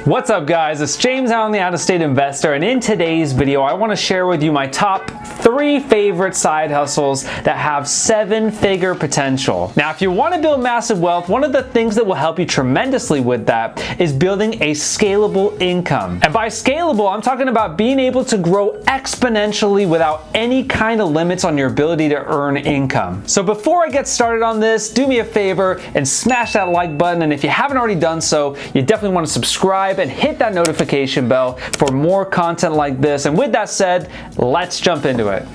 What's up guys, it's James out on the Out-of-State Investor, and in today's video I want to share with you my top 3 favorite side hustles that have 7-figure potential. Now if you want to build massive wealth, one of the things that will help you tremendously with that is building a scalable income. And by scalable, I'm talking about being able to grow exponentially without any kind of limits on your ability to earn income. So before I get started on this, do me a favor and smash that like button, and if you haven't already done so, you definitely want to subscribe and hit that notification bell for more content like this. And with that said, let's jump into it.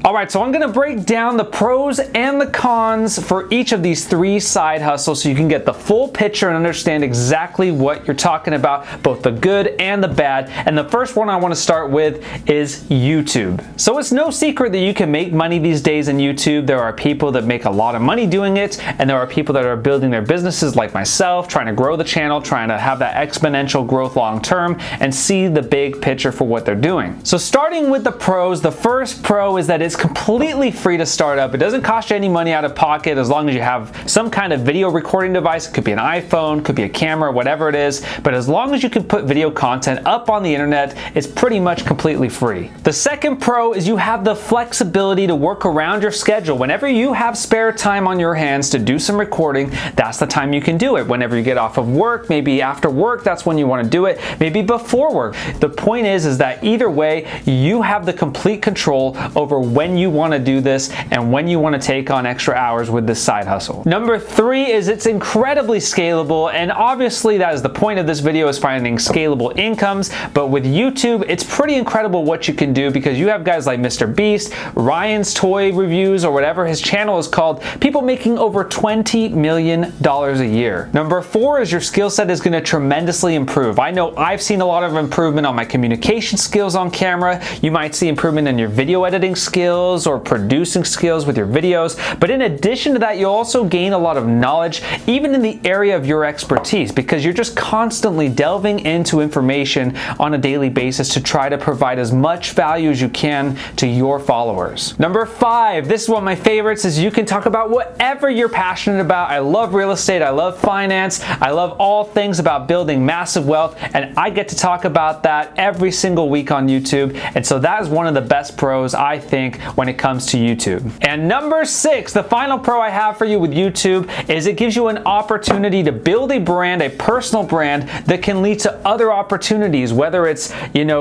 Alright, so I'm going to break down the pros and the cons for each of these 3 side hustles so you can get the full picture and understand exactly what you're talking about, both the good and the bad. And the first one I want to start with is YouTube. So it's no secret that you can make money these days in YouTube. There are people that make a lot of money doing it, and there are people that are building their businesses like myself, trying to grow the channel, trying to have that exponential growth long term and see the big picture for what they're doing. So starting with the pros, the first pro is that it's completely free to start up. It doesn't cost you any money out of pocket as long as you have some kind of video recording device. It could be an iPhone, could be a camera, whatever it is, but as long as you can put video content up on the internet, it's pretty much completely free. The second pro is you have the flexibility to work around your schedule. Whenever you have spare time on your hands to do some recording, that's the time you can do it. Whenever you get off of work, maybe after work, that's when you want to do it, maybe before work. The point is that either way, you have the complete control over when you want to do this and when you want to take on extra hours with this side hustle. Number 3 is it's incredibly scalable, and obviously that is the point of this video, is finding scalable incomes. But with YouTube, it's pretty incredible what you can do, because you have guys like Mr. Beast, Ryan's Toy Reviews, or whatever his channel is called, people making over $20 million a year. Number 4 is your skill set is going to tremendously improve. I know I've seen a lot of improvement on my communication skills on camera. You might see improvement in your video editing skills or producing skills with your videos. But in addition to that, you'll also gain a lot of knowledge, even in the area of your expertise, because you're just constantly delving into information on a daily basis to try to provide as much value as you can to your followers. Number 5, this is one of my favorites, is you can talk about whatever you're passionate about. I love real estate, I love finance, I love all things about building massive wealth, and I get to talk about that every single week on YouTube. And so that is one of the best pros, I think, when it comes to YouTube. And number 6, the final pro I have for you with YouTube, is it gives you an opportunity to build a brand, a personal brand that can lead to other opportunities, whether it's,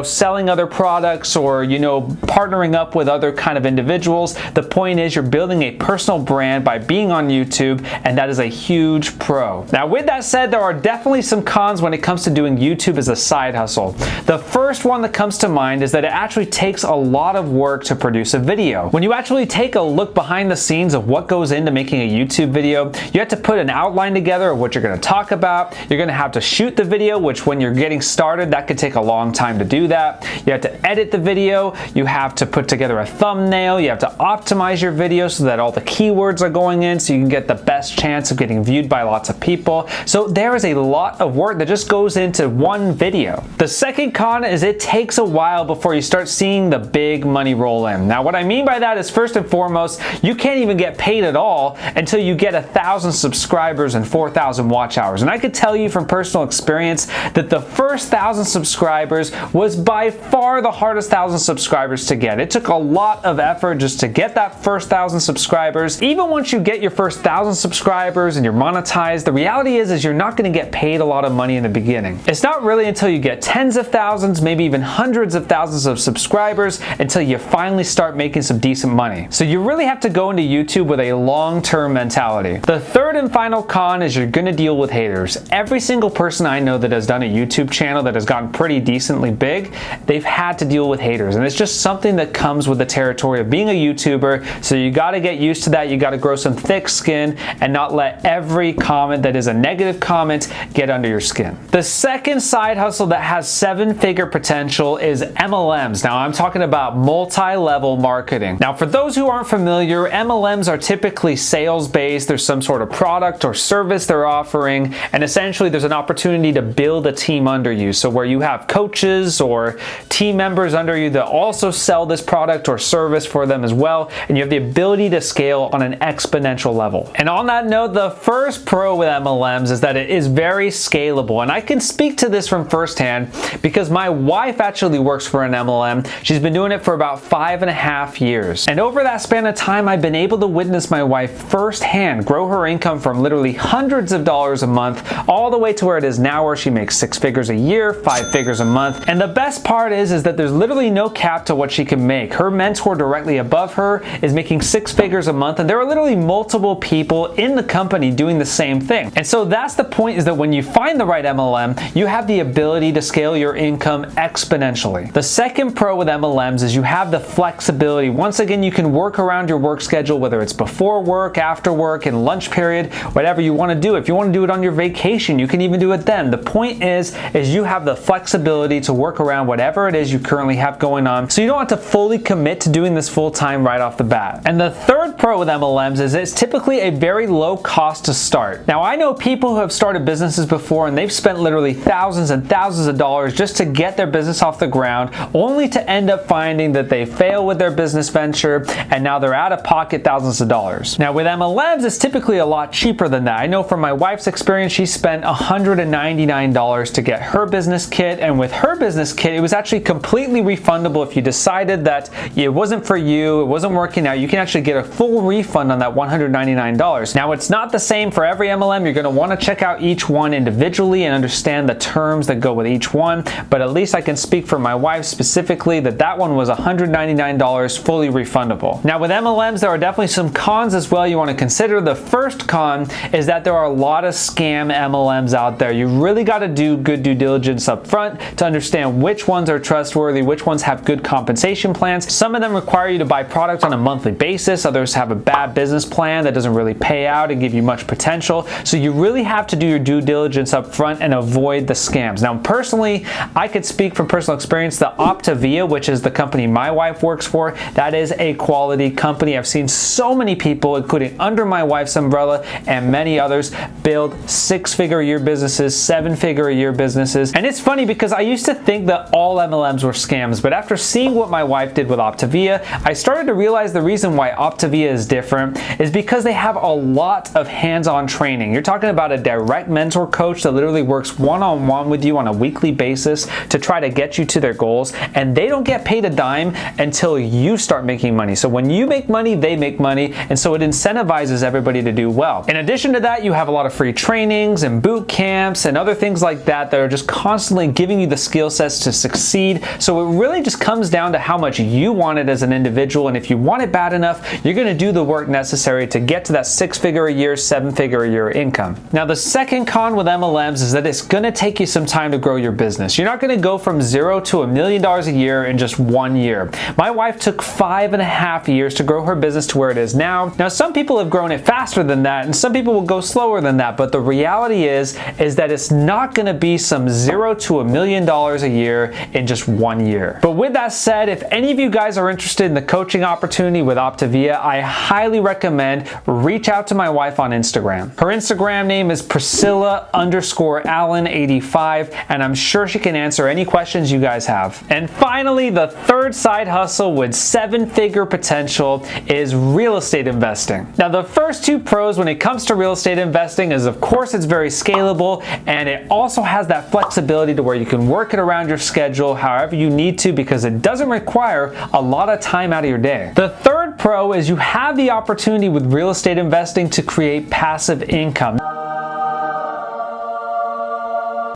selling other products or, partnering up with other kind of individuals. The point is you're building a personal brand by being on YouTube, and that is a huge pro. Now with that said, there are definitely some cons when it comes to doing YouTube as a side hustle. The first one that comes to mind is that it actually takes a lot of work to produce a video. When you actually take a look behind the scenes of what goes into making a YouTube video, you have to put an outline together of what you're going to talk about. You're going to have to shoot the video, which when you're getting started, that could take a long time to do that. You have to edit the video. You have to put together a thumbnail. You have to optimize your video so that all the keywords are going in so you can get the best chance of getting viewed by lots of people. So there is a lot of work that just goes into one video. The second con is it takes a while before you start seeing the big money roll in. Now what I mean by that is, first and foremost, you can't even get paid at all until you get 1,000 subscribers and 4,000 watch hours. And I could tell you from personal experience that the first 1,000 subscribers was by far the hardest 1,000 subscribers to get. It took a lot of effort just to get that first 1,000 subscribers. Even once you get your first 1,000 subscribers and you're monetized, the reality is you're not going to get paid a lot of money in the beginning. It's not really until you get tens of thousands, maybe even hundreds of thousands of subscribers, until you finally start making some decent money. So you really have to go into YouTube with a long-term mentality. The third and final con is you're going to deal with haters. Every single person I know that has done a YouTube channel that has gotten pretty decently big, they've had to deal with haters, and it's just something that comes with the territory of being a YouTuber. So you got to get used to that. You got to grow some thick skin and not let every comment that is a negative comment get under your skin. The second side hustle that has 7-figure potential is MLMs. Now I'm talking about multi-level marketing. Now, for those who aren't familiar, MLMs are typically sales-based. There's some sort of product or service they're offering, and essentially there's an opportunity to build a team under you. So where you have coaches or team members under you that also sell this product or service for them as well, and you have the ability to scale on an exponential level. And on that note, the first pro with MLMs is that it is very scalable. And I can speak to this from firsthand because my wife actually works for an MLM. She's been doing it for about 5.5 years. And over that span of time, I've been able to witness my wife firsthand grow her income from literally hundreds of dollars a month all the way to where it is now, where she makes 6 figures a year, 5 figures a month. And the best part is that there's literally no cap to what she can make. Her mentor directly above her is making 6 figures a month, and there are literally multiple people in the company doing the same thing. And so that's the point, is that when you find the right MLM, you have the ability to scale your income exponentially. The second pro with MLMs is you have the flexibility. Once again, you can work around your work schedule, whether it's before work, after work, in lunch period, whatever you want to do. If you want to do it on your vacation, you can even do it then. The point is you have the flexibility to work around whatever it is you currently have going on, so you don't have to fully commit to doing this full time right off the bat. And the third pro with MLMs is it's typically a very low cost to start. Now, I know people who have started businesses before and they've spent literally thousands and thousands of dollars just to get their business off the ground, only to end up finding that they fail with their business venture and now they're out of pocket thousands of dollars. Now, with MLMs, it's typically a lot cheaper than that. I know from my wife's experience, she spent $199 to get her business kit, and with her business kit, it was actually completely refundable. If you decided that it wasn't for you, it wasn't working out, you can actually get a full refund on that $199. Now, it's not the same for every MLM. You're going to want to check out each one individually and understand the terms that go with each one, but at least I can speak for my wife specifically that that one was $199 fully refundable. Now, with MLMs, there are definitely some cons as well you want to consider. The first con is that there are a lot of scam MLMs out there. You really got to do good due diligence up front to understand which ones are trustworthy, which ones have good compensation plans. Some of them require you to buy product on a monthly basis. Others have a bad business plan that doesn't really pay out and give you much potential. So you really have to do your due diligence up front and avoid the scams. Now, personally, I could speak from personal experience. The Optavia, which is the company my wife works for, that is a quality company. I've seen so many people, including under my wife's umbrella and many others, build 6-figure a year businesses, 7-figure a year businesses. And it's funny because I used to think that all MLMs were scams, but after seeing what my wife did with Optavia, I started to realize the reason why Optavia is different is because they have a lot of hands-on training. You're talking about a direct mentor coach that literally works one-on-one with you on a weekly basis to try to get you to their goals, and they don't get paid a dime until you start making money. So when you make money, they make money, and so it incentivizes everybody to do well. In addition to that, you have a lot of free trainings and boot camps and other things like that that are just constantly giving you the skill sets to succeed. So it really just comes down to how much you want it as an individual, and if you want it bad enough, you're going to do the work necessary to get to that 6-figure a year, 7-figure a year income. Now, the second con with MLMs is that it's going to take you some time to grow your business. You're not going to go from $0 to $1 million a year in just 1 year. My wife took 5.5 years to grow her business to where it is now. Now, some people have grown it faster than that, and some people will go slower than that, but the reality is that it's not going to be some $0 to $1 million a year in just 1 year. But with that said, if any of you guys are interested in the coaching opportunity with Optavia, I highly recommend reach out to my wife on Instagram. Her Instagram name is Priscilla_Allen85, and I'm sure she can answer any questions you guys have. And finally, the third side hustle with 7-figure potential is real estate investing. Now, the first two pros when it comes to real estate investing is, of course, it's very scalable, and it also has that flexibility to where you can work it around your schedule however you need to, because it doesn't require a lot of time out of your day. The third pro is you have the opportunity with real estate investing to create passive income.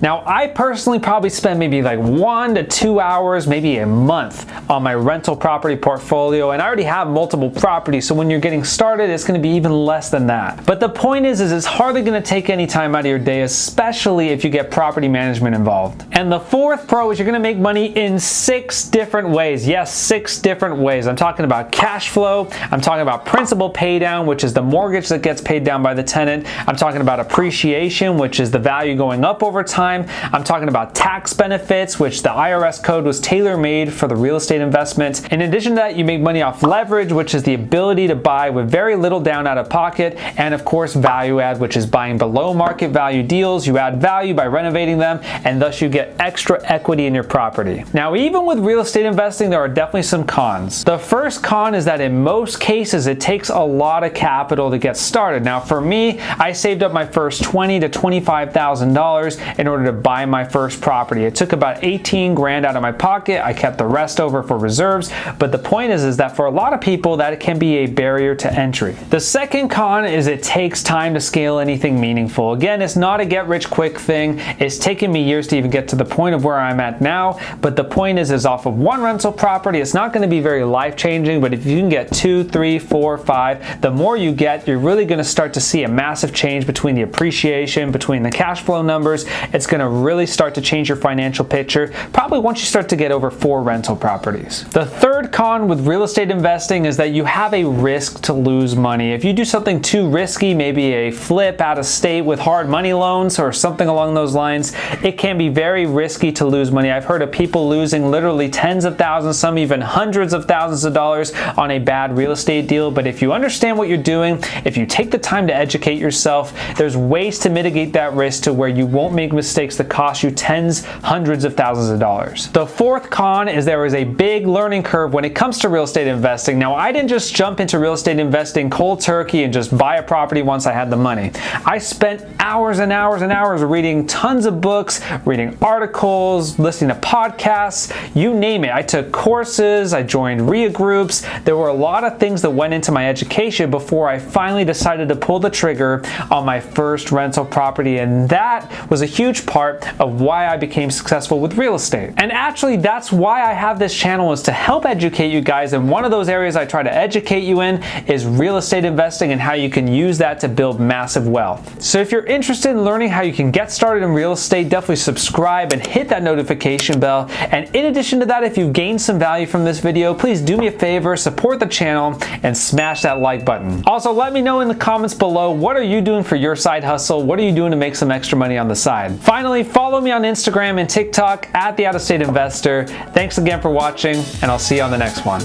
Now, I personally probably spend maybe like 1 to 2 hours, maybe a month on my rental property portfolio, and I already have multiple properties, so when you're getting started, it's going to be even less than that. But the point is it's hardly going to take any time out of your day, especially if you get property management involved. And the fourth pro is you're going to make money in 6 different ways. Yes, 6 different ways. I'm talking about cash flow. I'm talking about principal pay down, which is the mortgage that gets paid down by the tenant. I'm talking about appreciation, which is the value going up over time. time. I'm talking about tax benefits, which the IRS code was tailor-made for the real estate investment. In addition to that, you make money off leverage, which is the ability to buy with very little down out of pocket, and of course value add, which is buying below market value deals. You add value by renovating them, and thus you get extra equity in your property. Now, even with real estate investing, there are definitely some cons. The first con is that in most cases, it takes a lot of capital to get started. Now, for me, I saved up my first $20,000 to $25,000 in order to buy my first property. It took about 18 grand out of my pocket. I kept the rest over for reserves, but the point is that for a lot of people, that can be a barrier to entry. The second con is it takes time to scale anything meaningful. Again, it's not a get rich quick thing. It's taken me years to even get to the point of where I'm at now, but the point is off of one rental property, it's not going to be very life-changing, but if you can get 2, 3, 4, 5, the more you get, you're really going to start to see a massive change between the appreciation, between the cash flow numbers. It's going to really start to change your financial picture, probably once you start to get over 4 rental properties. The third con with real estate investing is that you have a risk to lose money. If you do something too risky, maybe a flip out of state with hard money loans or something along those lines, it can be very risky to lose money. I've heard of people losing literally tens of thousands, some even hundreds of thousands of dollars on a bad real estate deal. But if you understand what you're doing, if you take the time to educate yourself, there's ways to mitigate that risk to where you won't make mistakes that cost you tens, hundreds of thousands of dollars. The fourth con is there is a big learning curve when it comes to real estate investing. Now, I didn't just jump into real estate investing cold turkey and just buy a property once I had the money. I spent hours and hours and hours reading tons of books, reading articles, listening to podcasts, you name it. I took courses, I joined RIA groups. There were a lot of things that went into my education before I finally decided to pull the trigger on my first rental property, and that was a huge part of why I became successful with real estate. And actually, that's why I have this channel, is to help educate you guys, and one of those areas I try to educate you in is real estate investing and how you can use that to build massive wealth. So if you're interested in learning how you can get started in real estate, definitely subscribe and hit that notification bell. And in addition to that, if you've gained some value from this video, please do me a favor, support the channel and smash that like button. Also, let me know in the comments below, what are you doing for your side hustle? What are you doing to make some extra money on the side? Finally, follow me on Instagram and TikTok at The Out of State Investor. Thanks again for watching, and I'll see you on the next one.